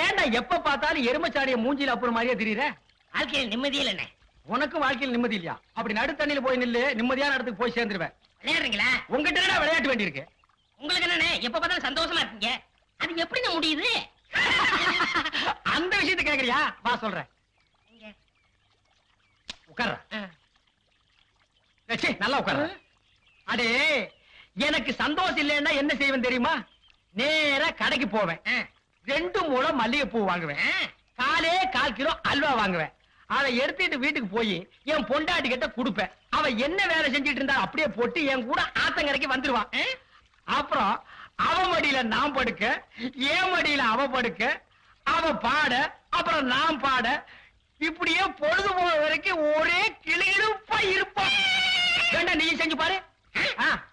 ஏன்டா எப்ப பார்த்தாலும் எருமச்சாரிய மூஞ்சில அப்புறம் மாதிரியே தெரியுற? வாழ்க்கையில் நிம்மதி இல்ல. உனக்கும் வாழ்க்கையில் நிம்மதி இல்லையா? அப்படி நடு தண்ணியில போய் நில்லு, நிம்மதியான இடத்துக்கு போய் சேர்ந்துருவேன். விளையாடுறீங்களா? உங்ககிட்ட விளையாட்டு வேண்டி இருக்கு. உங்களுக்கு என்னண்ணே எப்ப பார்த்தாலும் சந்தோஷமா இருக்கீங்க, அது எப்படிங்க முடியுது? அந்த விஷயத்தை கேக்குறியா? வா சொல்றேன். உட்கார்ற. நல்லா உட்கார்ற. அடே, எனக்கு சந்தோஷம் இல்லைன்னா என்ன செய்வேன் தெரியுமா? நேரா கடைக்கு போவேன், 2 முழம் மல்லிகைப்பூ வாங்குவேன், 1/4 கிலோ அல்வா வாங்குவேன். அதை எடுத்துட்டு வீட்டுக்கு போய் என் பொண்டாட்டி கிட்ட கொடுப்பேன். அவ என்ன வேலை செஞ்சிட்டு இருந்தா அப்படியே போட்டு என் கூட ஆத்தங்கரைக்கு வந்துருவான். அப்புறம் அவ மடியில நான் படுக்க, என் மடியில அவ படுக்க, அவ பாட, அப்புறம் நான் பாட, இப்படியே பொழுது போற வரைக்கும் ஒரே கிளியிருப்பா இருப்பான். வேண்டாம், நீ செஞ்சு பாரு.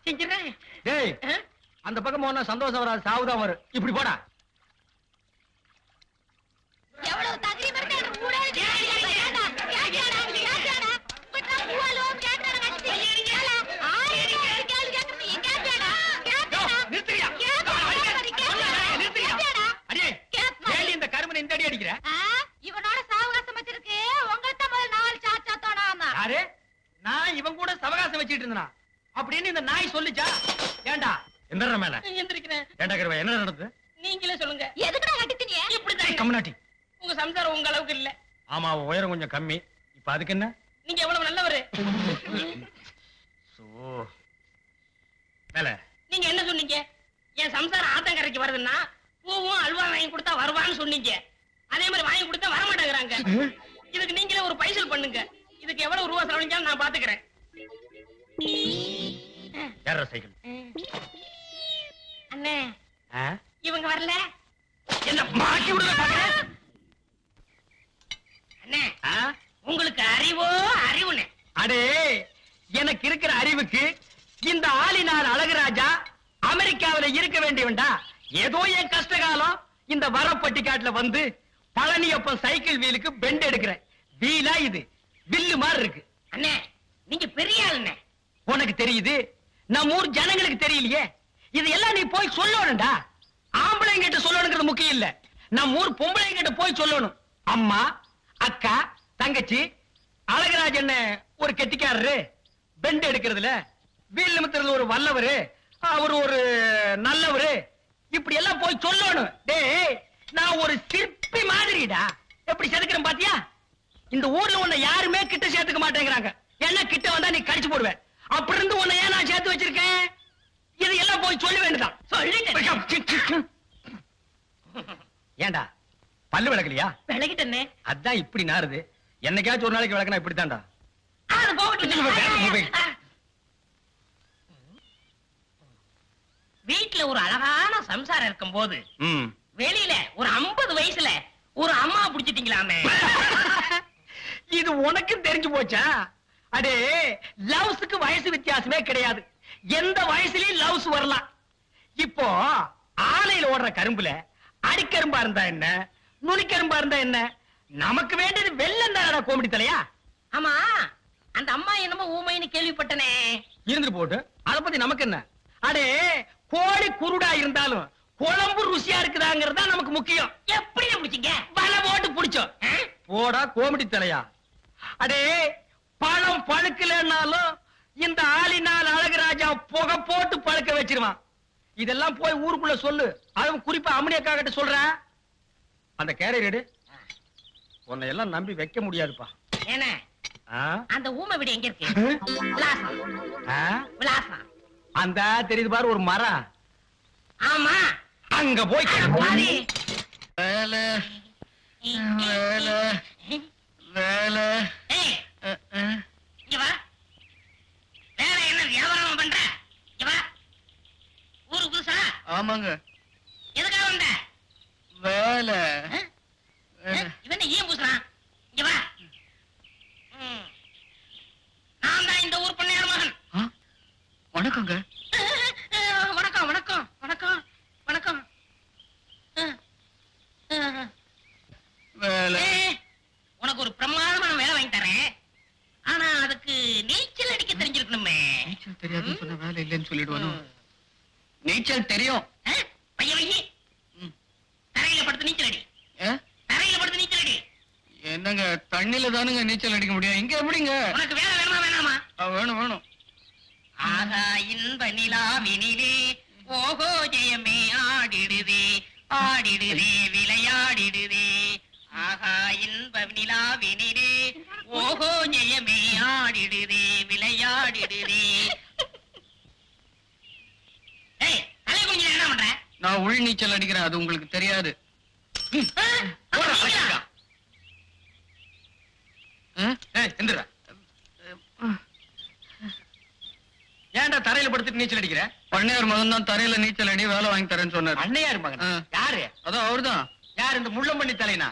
செஞ்சிடறேன். டேய், அந்த பக்கம் போனா சந்தோஷம் வராது, சாவுதான் வரும். இப்படி போடா. எவ்வளவு தகரீம் இருக்கு அந்த ஊரே கேட்டாடா கேட்டாடா பட்டா பூவாலோ கேட்டாடா கட்டி கேளா ஆயிரம் கேளு கேக்குறீ கேட்டாடா கேட்டாடா நிறுத்துறியா? நிறுத்துறியா? அடே, ஏன் இந்த கருமனை இந்த அடி அடிக்கிற? இவனோட சாவகாசம் வச்சிருக்கு, உங்கள்ட்ட முதல்ல 4 சாச்சா தோணாமா. யாரு? நான் இவன் கூட சவகாசம் வச்சிட்டு இருந்தனா அப்படின்னு இந்த நாய் சொல்லுச்சா? ஏண்டா எந்திர மேல எந்திரிக்கிறேன். ஏண்டா கருவா, என்ன நடந்தது? நீங்களே சொல்லுங்க. எதுக்குடா கட்டிட்டீங்க? இப்படிதான் கம்னாட்டி. உங்க சம்சாரம் உங்க அளவுக்கு இல்ல. ஆமா, உயரம் கொஞ்சம் கம்மி. இப்ப அதுக்கு என்ன? நீங்க எவ்வளவு நல்லவரு. மேல நீங்க என்ன சொன்னீங்க? என் சம்சாரம் ஆத்தங்கரைக்கு வருதுன்னா பூவும் அல்வா வாங்கி கொடுத்தா வருவான்னு சொன்னீங்க. அதே மாதிரி வாங்கி கொடுத்தா வர மாட்டேங்கிறாங்க. இதுக்கு நீங்களே ஒரு பைசல் பண்ணுங்க. இதுக்கு எவ்வளவு ரூபா செலவழிஞ்சாலும் நான் பாத்துக்கிறேன். யார சைக்கிள்? அண்ணே, இவங்க வரல. என்ன மாட்டி விடுற பாக்குற? அண்ணே, உங்களுக்கு அறிவோ அறிவுனே. அடே, எனக்கு இருக்கிற அறிவுக்கு இந்த ஆளினார் அழகுராஜா அமெரிக்காவில இருக்க வேண்டியவன்டா. ஏதோ என் கஷ்ட காலம் இந்த வரப்பட்டி காட்டுல வந்து பழனியப்பன் சைக்கிள் வீலுக்கு பெண்ட் எடுக்கிறேன். வீலா இது வில்லு மாதிரி இருக்கு. அண்ணே, நீங்க பெரிய ஆளுண்ணே. உனக்கு தெரியுது, நம்ம ஊர் ஜனங்களுக்கு தெரியலையே. இது எல்லாம் நீ போய் சொல்லணும்டா. ஆம்பளைங்கிட்ட சொல்லணுங்கிறது முக்கியம் இல்ல, நம்ம ஊர் பொம்பளைங்கிட்ட போய் சொல்லணும். அம்மா, அக்கா, தங்கச்சி, அழகராஜன் ஒரு கெட்டிக்காரரு, பெண்ட் எடுக்கிறதுல வீல் நிமித்துறதுல ஒரு வல்லவரு, அவரு ஒரு நல்லவரு, இப்படி எல்லாம் போய் சொல்லணும். டேய், நான் ஒரு சிற்பி மாதிரிடா. எப்படி செதுக்கிறேன் பாத்தியா? இந்த ஊர்ல உன்னை யாருமே கிட்ட சேர்த்துக்க மாட்டேங்கிறாங்க. என்ன கிட்ட வந்தா நீ கடிச்சு போடுவேன். அப்படி இருந்து உன்னை ஏன் நான் சேர்த்து வச்சிருக்கேன்? இது எல்லாம் போய் சொல்ல வேண்டியதான். ஏண்டா பல்லு விளக்கலையா? விளக்கிட்டே. அதான் இப்படி நாருது. என்னைக்காச்சும் ஒரு நாளைக்கு விளக்கனா இப்படித்தான்டா. வீட்டுல ஒரு அழகான சம்சாரம் இருக்கும் போது வெளியில ஒரு 50 வயசுல ஒரு அம்மா புடிச்சிட்டீங்களாமே. இது உனக்கு தெரிஞ்சு போச்சா? அடே, லவ்ஸுக்கு வயசு வித்தியாசமே கிடையாது. எந்த வயசுலயும் லவ்ஸ் வரலாம். இப்போ ஆலையில ஓடுற கரும்புல அடிக்கரும்பா இருந்தா என்ன, நுனிக்கரும்பா இருந்தா என்ன? நமக்கு வேண்டியது வெள்ளம் தானடா கோமடி தலையா. ஆமா, அந்த அம்மா என்னமோ ஊமைன்னு கேள்விப்பட்டனே. இருந்துட்டு போட்டு அத பத்தி நமக்கு என்ன? அடே, கோழி குருடா இருந்தாலும் குழம்பு ருசியா இருக்குதாங்கிறதா நமக்கு முக்கியம். எப்படி பிடிச்சீங்க? வலை போட்டு பிடிச்சோம். போடா கோமடி தலையா. அடே, பழம் பழுக்கலன்னாலும் இந்த ஆளினால் அழகுராஜா புகை போட்டு பழுக்க வச்சிருவான். இதெல்லாம் போய் ஊருக்குள்ள சொல்லு. அதுவும் குறிப்பா அம்மனியக்கா கிட்ட சொல்றேன். அந்த கேரியர் உன்னை எல்லாம் நம்பி வைக்க முடியாதுப்பா. என்ன அந்த ஊமை வீடு எங்க இருக்கு? விலாசம் அந்த தெரியுது பாரு, ஒரு மரம். ஆமா, அங்க போய் வேலை வேலை வேலை. இங்க வா. வேலை என்ன வியாபாரம் பண்ற? இங்க வா. ஊருக்கு புதுசா? ஆமாங்க. எதுக்காக வந்த? வேலை. இவன் ஏன் பூசுறான்? இங்க வா. நான் தான் இந்த ஊர் பண்ணையார் மகன். வணக்கங்க. வணக்கம் வணக்கம் வணக்கம் வணக்கம். வேலை. உனக்கு ஒரு பிரமாதமான வேலை வாங்கி தரேன். ஆனா அதுக்கு நீச்சல் அடிக்க தெரிஞ்சிருக்கணுமே. நீச்சல் தெரியாதுன்னு சொன்ன வேலை இல்லைன்னு சொல்லிடுவானோ? நீச்சல் தெரியும். பைய வையி. தரையில படுத்து நீச்சல் அடி. தரையில படுத்து நீச்சல் அடி. என்னங்க தண்ணில தானுங்க நீச்சல் அடிக்க முடியும், இங்க எப்படிங்க? உனக்கு வேலை வேணுமா வேணாமா? வேணும் வேணும். ஆகா இன்ப நிலாவினிலே ஓஹோ ஜெயமே ஆடிடுதே ஆடிடுதே விளையாடிடுதே. ஆகா இன்ப நிலாவினிலே ஓஹோ ஜெயமே ஆடிடுதே விளையாடிடுதே. ஏய் தலை குனிஞ்சு என்ன பண்ற? நான் உள் நீச்சல் அடிக்கிறேன், அது உங்களுக்கு தெரியாது. எந்திரா. ஏன்டா தரையில படுத்துட்டு நீச்சல் அடிக்கிற? பண்ணையார் மகன் தான் தரையில நீச்சல் அடி வேலை வாங்கி தரேன்னு சொன்னார். அண்ணையார் மகன் யாரு? அதான் அவர்தான். யார் இந்த முள்ளம்பண்ணி தலைனா?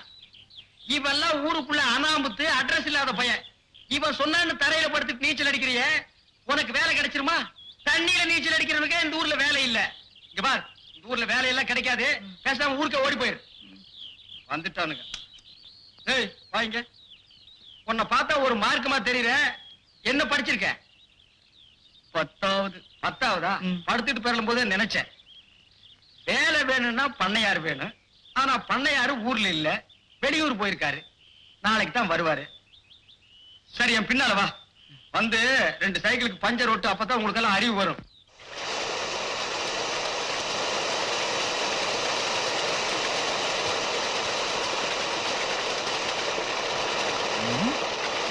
இவெல்லாம் ஊருக்குள்ள அனாமுத்து அட்ரஸ் இல்லாத பையன். இவன் சொன்னான்னு தரையில படுத்துட்டு நீச்சல் அடிக்கிறிய, உனக்கு வேலை கிடைச்சிருமா? தண்ணியில நீச்சல் அடிக்கிறதுக்கு இந்த ஊர்ல வேலை இல்ல. இங்க பார், இந்த ஊர்ல வேலையெல்லாம் கிடைக்காது. பேசாம ஊருக்கு ஓடி போயிரு. வந்துட்டானுங்க. ஏய் வாங்க. உன்னை பார்த்தா ஒரு மார்க்கமா தெரியற. என்ன படிச்சிருக்க? 10வது. 10வதா? படுத்துட்டு பெறலும் போதே நினைச்சேன் வேலை வேணும்னா பண்ணையார் வேணும். ஆனா பண்ணையாரு ஊர்ல இல்ல, வெளியூர் போயிருக்காரு. நாளைக்கு தான் வருவாரு. சரி என் பின்னால வா. வந்து 2 சைக்கிளுக்கு பஞ்சர் ஓட்டு, அப்பதான் உங்களுக்கு எல்லாம் அறிவு வரும்.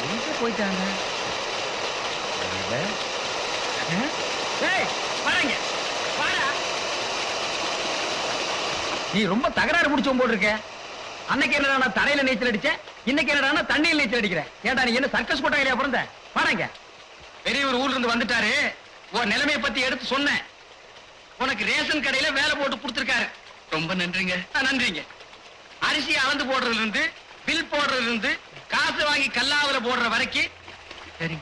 எங்க போயிட்டாங்க? நீ ரொம்ப தகராறு முடிச்சோம் போல் இருக்க. அன்னைக்கு என்னடா தரையில நீச்சல் அடிச்ச, இன்னைக்கு என்னடா தண்ணியில் நீச்சல் அடிக்கிற. ஏன்டா நீ என்ன சர்க்கஸ் போட்டாங்க பிறந்த? பாருங்க, பெரியவர் ஊர்ல இருந்து வந்துட்டாரு. உன் நிலைமையை பத்தி எடுத்து சொன்னேன். உனக்கு ரேஷன் கடையில வேலை போட்டு கொடுத்திருக்காரு. ரொம்ப நன்றிங்க. நன்றிங்க. அரிசி அளந்து போடுறதுல இருந்து பில் போடுறதுல இருந்து காசு வாங்கி கல்லாவில போடுற வரைக்கும்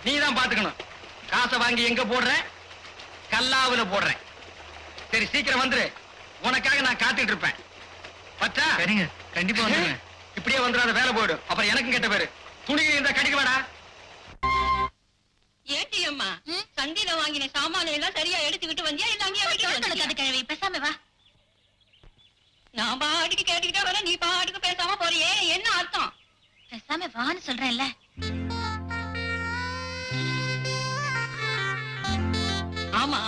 நீ தான் பாத்துக்கணும். காசை வாங்கி எங்க போடுற? கல்லாவில போடுறேன். சரி சீக்கிரம் வந்துரு, உனக்காக நான் காத்துட்டு இருப்பேன். பச்சா? சரிங்க, கண்டிப்பா வந்துடுறேன். இப்படியே வந்துடாத, வேலை போயிடும். அப்புறம் எனக்கும் கெட்ட பேரு. துணிகள் இருந்தா கடிக்க வேடா. ஏட்டியம்மா சந்தையில வாங்கின சாமான எல்லாம் சரியா எடுத்துக்கிட்டு வந்தியா இல்ல அங்கேயே வச்சுட்டு கிழவி பேசாம வா. நான் பாட்டுக்கு கேட்டுக்கிட்டே வர, நீ பாட்டுக்கு பேசாம போறியே, என்ன அர்த்தம்? பேசாம வான்னு சொல்றேன்ல. ஆமா,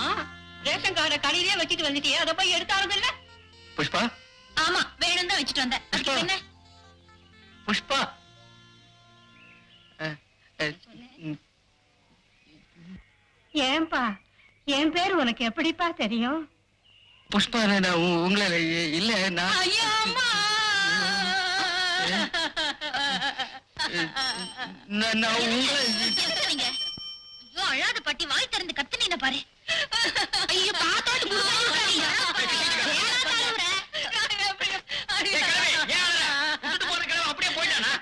ரேஷன் கார்டை கடையிலே வச்சுட்டு வந்துட்டியே, அதை போய் எடுத்தாலும் இல்ல? புஷ்பா. ஆமா வேணும் தான் வச்சுட்டு வந்தேன். அதுக்கு என்ன? புஷ்பா. ஏன்பா என் பேர் உனக்கு எப்படிப்பா தெரியும்? புஷ்பா, நான் உங்களை இல்ல, நான் நான் உங்களை. நிறுத்துறீங்க. ஐயோ அழாத பாட்டி, வாய் திறந்து கத்துனீங்க பாரு. ஐயோ பாத்தோடு அப்படியே போயிட்டானா?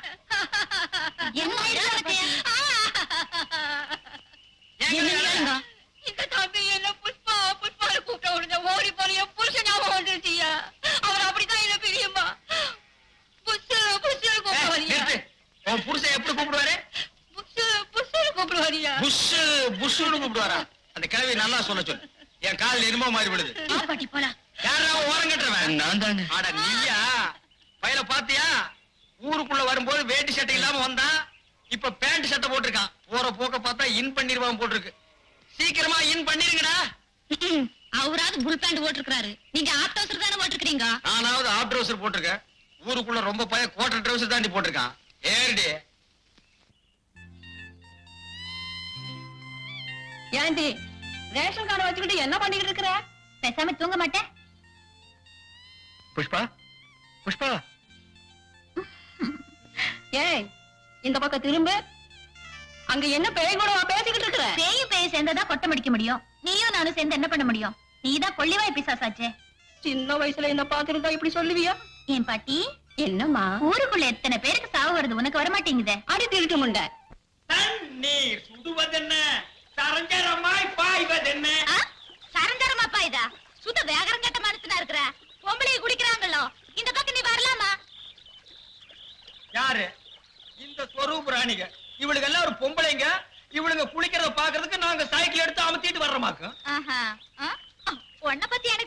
இந்த தம்பி என்ன புஷ்பா புஷ்பால கூப்பிட்ட உடனே ஓடி போற என் புருஷன் ஞாபகம் வந்துருச்சியா? அவர் அப்படித்தான் என்ன பிரியுமா? புஷு புஷு கூப்பிடுவாரியா? உன் புருஷன் எப்படி கூப்பிடுவாரு? புஷு புஷு கூப்பிடுவாரியா? புஷு புஷுன்னு கூப்பிடுவாரா? அந்த கிழவி நல்லா சொல்ல சொல்லு. என் காலில் எரும மாறி விடுது. பாட்டி போலாம். யாரா ஓரம் கட்டுறவன்? நான் தாங்க. அட நீயா? பையல பாத்தியா? ஊருக்குள்ள வரும்போது வேட்டி சட்டை இல்லாம வந்தான். இப்ப பேண்ட் சட்டை போட்டிருக்கான். போற போக்க பார்த்தா இன் பண்ணிருவான் போட்டிருக்கு. சீக்கிரமா இன் பண்ணிருங்கடா. அவராவது புல் பேண்ட் போட்டிருக்காரு, நீங்க ஆப் ட்ரவுசர் தானே போட்டிருக்கீங்க. நானாவது ஆப் ட்ரவுசர் போட்டிருக்கேன். ஊருக்குள்ள ரொம்ப பையன் கோட்டர் ட்ரவுசர் தாண்டி போட்டிருக்கான். ஏடி ஏண்டி ரேஷன் கார்டை வச்சுக்கிட்டு என்ன பண்ணிக்கிட்டு இருக்கிற? பேசாம தூங்க மாட்டேன். புஷ்பா. புஷ்பா. ஏய் இந்த பக்கம் திரும்ப. அங்க என்ன பேய் கூட பேசிக்கிட்டு இருக்கிற? பேயும் பேய் சேர்ந்தாதான் கொட்டம் அடிக்க முடியும். நீயும் நானும் சேர்ந்து என்ன பண்ண முடியும்? நீதான் கொள்ளிவாய் பிசாசாச்சே. சின்ன வயசுல என்ன பாத்துருந்தா இப்படி சொல்லுவியா? ஏன் பாட்டி, என்னம்மா ஊருக்குள்ள எத்தனை பேருக்கு சாவு வருது, உனக்கு வரமாட்டேங்குதே. அடி திருட்டு முண்ட. தண்ணீர் சுடுவதென்ன, சரஞ்சரமாய் பாய்வதென்ன. சரஞ்சரமாப்பா இதா? சுத்த வேகரம் கட்ட மனுஷனா இருக்கிற. பொம்பளையை குடிக்கிறாங்களோ, இந்த பக்கம் நீ வரலாமா? யாரு இந்த ஸ்வரூப் ராணிக? இவளுக்கு எல்லாம் ஒரு பொம்பளைங்க. இவளுங்க குளிக்கிறத பாக்குறதுக்கு நாங்க சைக்கிள் எடுத்து அமத்திட்டு வர்றோமாக்கும். உன்னை பத்தி எனக்கு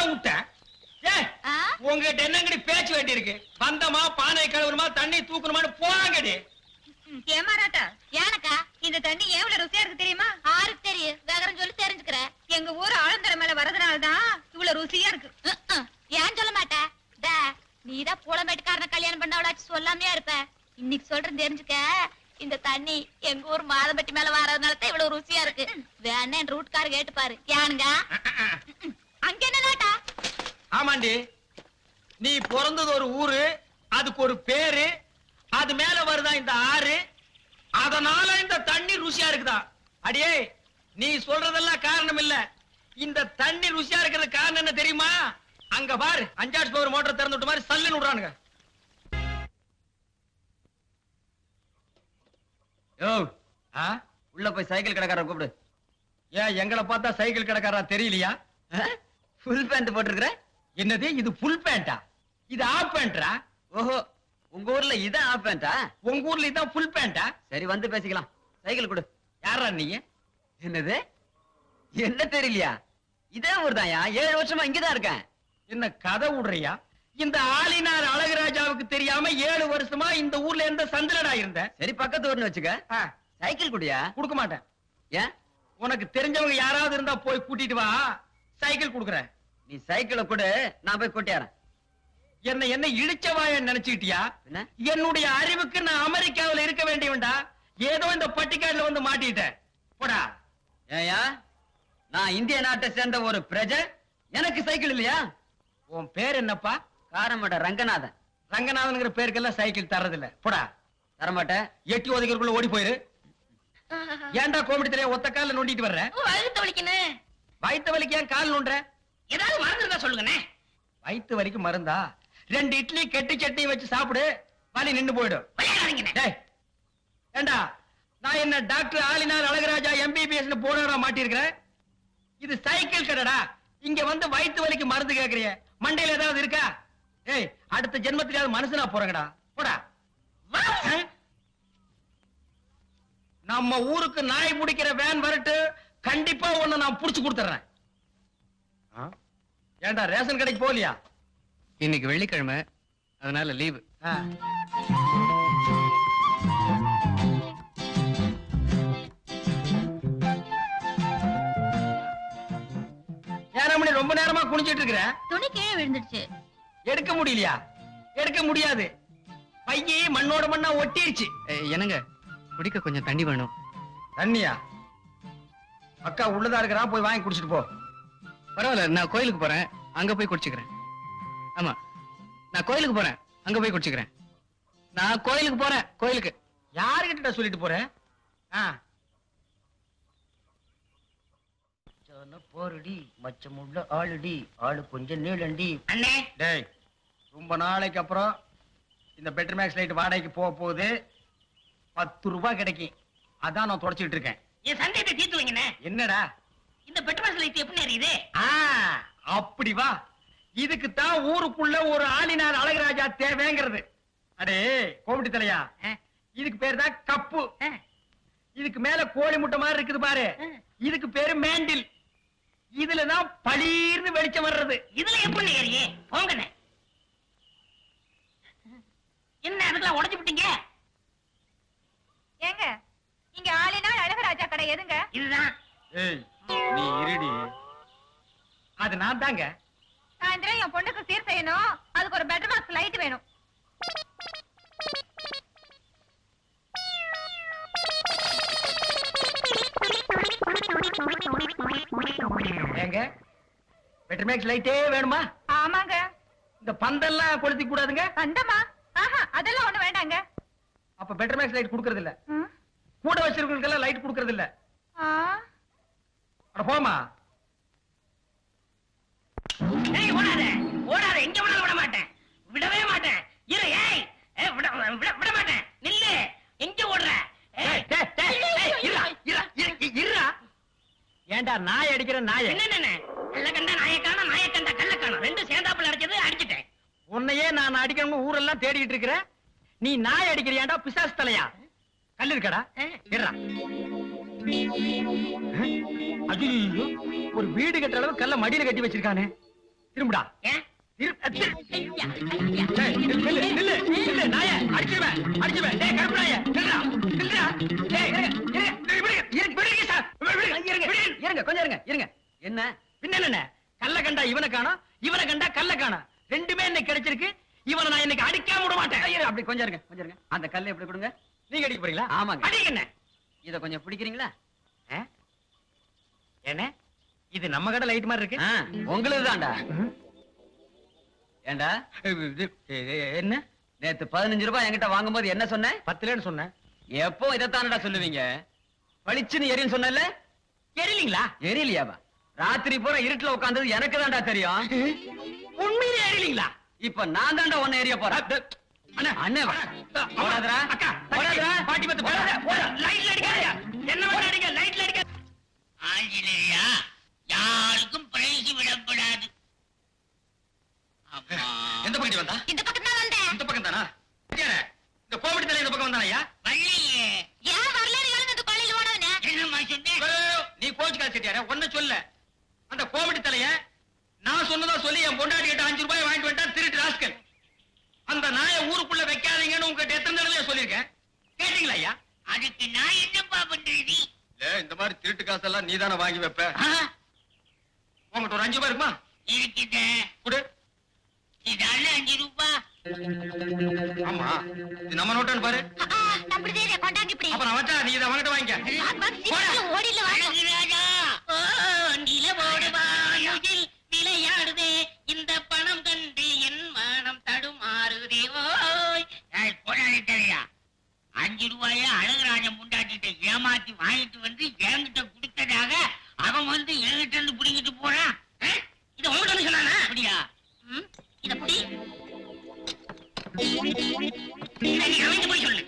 தான் விட்டேன். ஏய், ஆ? உங்ககிட்ட என்னங்கடி பேச்சு வேண்டி இருக்கு? வந்தமா பானை கழுவணுமா தண்ணி தூக்கணுமான்னு போறாங்கடி. ஏமாறாட்டா ஏனக்கா இந்த தண்ணி எவ்வளவு ருசியா இருக்கு தெரியுமா? ஆருக்கு தெரியும் விவரம் சொல்லி தெரிஞ்சுக்கிறேன். எங்க ஊர் ஆழந்தர மேல வரதுனாலதான் இவ்வளவு ருசியா இருக்கு. ஏன் சொல்ல மாட்டேன்? நீதான் புலம்பேட்டுக்காரன கல்யாணம் பண்ணவளாச்சு சொல்லாமையா இருப்ப. இன்னைக்கு சொல்றேன் தெரிஞ்சுக்க. இந்த தண்ணி எங்க ஊர் மாதம்பட்டி மேல வரதுனால தான் இவ்வளவு ருசியா இருக்கு. வேணா என் ரூட்கார கேட்டு பாரு. ஏனுங்க அங்க என்ன நாட்டா? ஆமாண்டி, நீ பிறந்தது ஒரு ஊரு, அதுக்கு ஒரு பேரு, அது மேல வருதா இந்த ஆறு, அதனால இந்த தண்ணி ருசியா இருக்குதா? அடியே, நீ சொல்றதெல்லாம் காரணம் இல்ல. இந்த தண்ணி ருசியா இருக்கிறது காரணம் என்ன தெரியுமா? அங்க பாரு, 5 ஹார்ஸ் பவர் மோட்டர் திறந்து விட்ட மாதிரி சல்லுன்னு விடுறானுங்க. யோ, ஆ? உள்ள போய் சைக்கிள் கடைக்காரரை கூப்பிடு. ஏன் எங்களை பார்த்தா சைக்கிள் கடைக்காரா தெரியலையா? ஃபுல் பேண்ட் போட்டிருக்கிற? என்னது இது ஃபுல் பேண்டா? இது ஆஃப் பேண்டா? ஓஹோ, உங்க ஊர்ல இதான் ஆஃப் பேண்டா? உங்க ஊர்ல இதான் ஃபுல் பேண்டா? சரி, வந்து பேசிக்கலாம். சைக்கிள் கொடு. யாரா நீ? என்னது, என்ன தெரியலையா? இதே ஊர் தான்யா, 7 வருஷமா இங்கதான் இருக்கேன். என்ன கதை விடுறியா? இந்த ஆளினார் அழகுராஜாவுக்கு தெரியாம 7 வருஷமா இந்த ஊர்ல எந்த சந்திரடா இருந்த? சரி, பக்கத்து ஊர்னு வச்சுக்க. ஆ, சைக்கிள் குடியா? கொடுக்க மாட்டேன். ஏன்? உனக்கு தெரிஞ்சவங்க யாராவது இருந்தா போய் கூட்டிட்டு வா, சைக்கிள் கொடுக்குறேன். நீ சைக்கிளை கொடு, நான் போய் கூட்டியாரேன். என்ன இழிச்சவாய நினைச்சுக்கிட்டியா? என்ன? என்னுடைய அறிவுக்கு நான் அமெரிக்காவுல இருக்க வேண்டியவன்டா. ஏதோ இந்த பட்டிக்காடுல வந்து மாட்டிட்டேன். போடா. ஏயா, நான் இந்திய நாட்டை சேர்ந்த ஒரு பிரஜை, எனக்கு சைக்கிள் இல்லையா? உன் பேர் என்னப்பா? காரமட ரங்கநாதன். ரங்கநாதன்ங்கிற பேருக்கெல்லாம் சைக்கிள் தர்றதில்ல. போடா. தரமாட்டேன். எட்டி ஒதுக்கிறதுக்குள்ள ஓடி போயிரு. ஏன்டா கோமிடி தெரிய ஒத்த கால நோண்டிட்டு வர்ற? வயிற்று வலிக்குன்னு வயித்து வலிக்கு ஏன் கால் நோண்டுற? ஏதாவது மருந்து இருந்தா சொல்லுங்கண்ணே. வயித்து வரைக்கும் மருந்தா? 2 இட்லி கெட்டி சட்னி வச்சு சாப்பிடு, வலி நின்னு போயிடும். விளையாடாதீங்கண்ணே. டேய், ஏண்டா நான் என்ன டாக்டர் ஆலினார் அழகராஜா எம்பிபிஎஸ் போனடா மாட்டிருக்கிறேன்? இது சைக்கிள் கடைடா. இங்க வந்து வயித்து வலிக்கு மருந்து கேக்குறிய? மண்டையில ஏதாவது இருக்கா? ஏய், அடுத்த ஜென்மத்திலாவது மனுஷனா போறங்கடா. போடா. ஆ? நம்ம ஊருக்கு நாய் பிடிக்கிற வேன் வரட்டு, கண்டிப்பா ஒண்ணு நான் புடிச்சு கொடுத்துறேன். ஏண்டா ரேஷன் கடைக்கு போலியா? இன்னைக்கு வெள்ளிக்கிழமை, அதனால லீவு. ஏறாமணி ரொம்ப நேரமா குனிஞ்சிட்டு இருக்கிற. துணி கீழே விழுந்துடுச்சு. எடுக்க முடியலையா? எடுக்க முடியாது. பையி மண்ணோட மண்ணா ஒட்டிருச்சு. என்னங்க, குடிக்க கொஞ்சம் தண்ணி வேணும். தண்ணியா? அக்கா உள்ளதா இருக்கிறா, போய் வாங்கி குடிச்சிட்டு போ. பரவாயில்ல, நான் கோயிலுக்கு போறேன், அங்க போய் குடிச்சுக்கிறேன். ஆமா, நான் கோயிலுக்கு போறேன், அங்க போய் குடிச்சுக்கிறேன். நான் கோயிலுக்கு போறேன், கோயிலுக்கு. யாருகிட்ட சொல்லிட்டு போற? போருடி மச்சமுள்ள ஆளுடி, ஆளு கொஞ்சம் நீளண்டி. அண்ணே, டேய், ரொம்ப நாளைக்கு அப்புறம் இந்த பெட்ரு மேக்ஸ் லைட் வாடகைக்கு போக போகுது. 10 ரூபாய் கிடைக்கும். அதான் நான் தொடச்சிட்டு இருக்கேன். என் சந்தேகத்தை தீர்த்து வைங்கண்ணே. என்னடா? இந்த பெட்ரோல் லைட் எப்படி எரியுது? அப்படி வா. இதுக்கு தான் ஊருக்குள்ள ஒரு ஆளினார் அழகராஜா தேவைங்கிறது. அடே கோமிட்டி தலையா, இதுக்கு பேரு தான் கப்பு. இதுக்கு மேல கோழி முட்டை மாதிரி இருக்குது பாரு, இதுக்கு பேரு மேண்டில். இதுலதான் பளீர்னு வெளிச்சம் வர்றது. இதுல எப்படி ஏறியே? போங்கண்ணே. என்ன அதுக்கெல்லாம் உடைச்சு விட்டீங்க? ஏங்க, இங்க ஆளினால் அழகராஜா கடை எதுங்க? இதுதான். ஏய், நீ இருடி. அது நான் தாங்க. சாயந்தரம் என் பொண்ணுக்கு சீர் செய்யணும், அதுக்கு ஒரு பெட்ரூம் பாக்ஸ் லைட் வேணும். ஏங்க, பெட்ரு மேக்ஸ் லைட்டே வேணுமா? ஆமாங்க. இந்த பந்தெல்லாம் கொளுத்தி கூடாதுங்க. சந்தமா? ஆஹா, அதெல்லாம் ஒண்ணு வேண்டாங்க. அப்ப பெட்ரு மேக்ஸ் லைட் கொடுக்கறது இல்ல. ம். கூட வச்சிருக்கவங்களுக்கெல்லாம் லைட் கொடுக்கறது இல்ல. ஆ. அட போமா. ஏய், ஓடாத ஓடாத, எங்க வேணாலும் விட மாட்டேன், விடவே மாட்டேன். இரு. ஏய், விட மாட்டேன். நில்லு. எங்க ஓடுற? ஏண்டா நாய் அடிக்கிற நாய? என்ன கள்ள கண்டா நாயக்கான, நாயக்கண்டா கள்ள காணும், ரெண்டும் சேர்ந்தாப்புல அடிச்சது அடிச்சிட்டேன். உன்னையே நான் அடிக்கணும் ஊரெல்லாம் தேடிட்டு இருக்கிற. நீ நாய் அடிக்கிறியாண்டா பிசாசு தலையா? கல்லு இருக்கடா? இருடா. ஐயோ, ஒரு வீடு கட்டுற அளவு கல்ல மடியில கட்டி வச்சிருக்கானே. திரும்புடா ஏன்? ஐயா, ஐயா. டேய், நில்லு, நாயே, அடிச்சிருவேன். டேய், கருப்பு நாயே, நில்லுடா. டேய், விடுங்க சார். இருங்க கொஞ்சம் இருங்க என்ன பின்ன என்ன? கல்ல கண்டா இவனை காணோம், இவனை கண்டா கல்ல காணோம். ரெண்டுமே இன்னைக்கு கிடைச்சிருக்கு. இவனை நான் இன்னைக்கு அடிக்காம விட மாட்டேன். அப்படி கொஞ்சம் இருங்க அந்த கல்லை எப்படி கொடுங்க நீங்க அடிக்க போறீங்களா? ஆமாங்க. அடிங்க என்ன? இத கொஞ்சம் பிடிக்கிறீங்களா என்ன இது நம்ம கடை லைட் மாதிரி இருக்கு? உங்களுக்கு தான்டா ஏண்டா என்ன? நேத்து 15 ரூபாய் என்கிட்ட வாங்கும்போது என்ன சொன்னேன்? 10 சொன்னேன். எப்போ இதைத்தானடா சொல்லுவீங்க? பளிச்சுன்னு எரியும் சொன்னல, எரியலீங்களா? எரியலையாவா? ராத்திரி பூரா இருட்டுல உட்கார்ந்தது எனக்கு தான்டா தெரியும். உண்மையிலே எரியலீங்களா? இப்ப நான் தான்டா ஒன்னு எரிய போறேன். அண்ணே வா. போடாதடா. அக்கா, போடாதடா. பாட்டி பத்து போடாத. லைட்ல அடிக்காதயா. என்ன வேணா அடிங்க, லைட்ல அடிக்க. ஆஞ்சநேயா, யாருக்கும் பிரைஸ் விடப்படாது. அம்மா. எந்த பக்கம் வந்தா? இந்த பக்கம் தான் வந்தேன். இந்த பக்கம் தானா? இந்த கோமடி தலை இந்த பக்கம் வந்தானயா? வள்ளியே, ஏன் வரலன்னு எழுந்து கொள்ளையில ஓடவனே? என்னம்மா சொன்னேன்? நீ கோச்சுக்கா செட்டியார ஒன்ன சொல்ல. அந்த கோமடி தலைய நான் சொன்னதா சொல்லி என் பொண்டாட்டி கிட்ட 5 ரூபாய் வாங்கிட்டு வந்துட்டா திருட்டு ராஸ்கல். அந்த நாயை ஊருக்குள்ள வைக்காதீங்கன்னு உங்ககிட்ட எத்தனை தடவை சொல்லியிருக்கேன், கேட்டீங்களா ஐயா? அதுக்கு நான் என்னப்பா பண்றது? இந்த மாதிரி திருட்டு காசெல்லாம் நீ தானே வாங்கி வைப்ப. உங்ககிட்ட ஒரு 5 ரூபாய் இருக்குமா? இருக்குது. குடு. இதால 5 ரூபாய். ஆமா, இது நம்ம நோட்டான்னு பாரு. அப்படி தெரிய கொண்டாங்க இப்படி. அப்ப நான் வச்சா நீ இதை வாங்கிட்டு வாங்கிக்க. ஓடில வாங்க. அழகுராஜா, ஓ நிலவோடு வானுகில் விளையாடுதே, இந்த பணம் கண்டு என் மனம் தடுமாறுதே. ஓய் போராடி தெரியா 5 ரூபாய அழகுராஜன் முண்டாட்டிட்ட ஏமாத்தி வாங்கிட்டு வந்து என்கிட்ட கொடுத்ததாக அவன் வந்து என்கிட்ட இருந்து புடிங்கிட்டு போறான். இத உங்கள்கிட்ட சொன்னானா? அப்படியா? இத புடி. நீ அமைந்து போய் சொல்லு.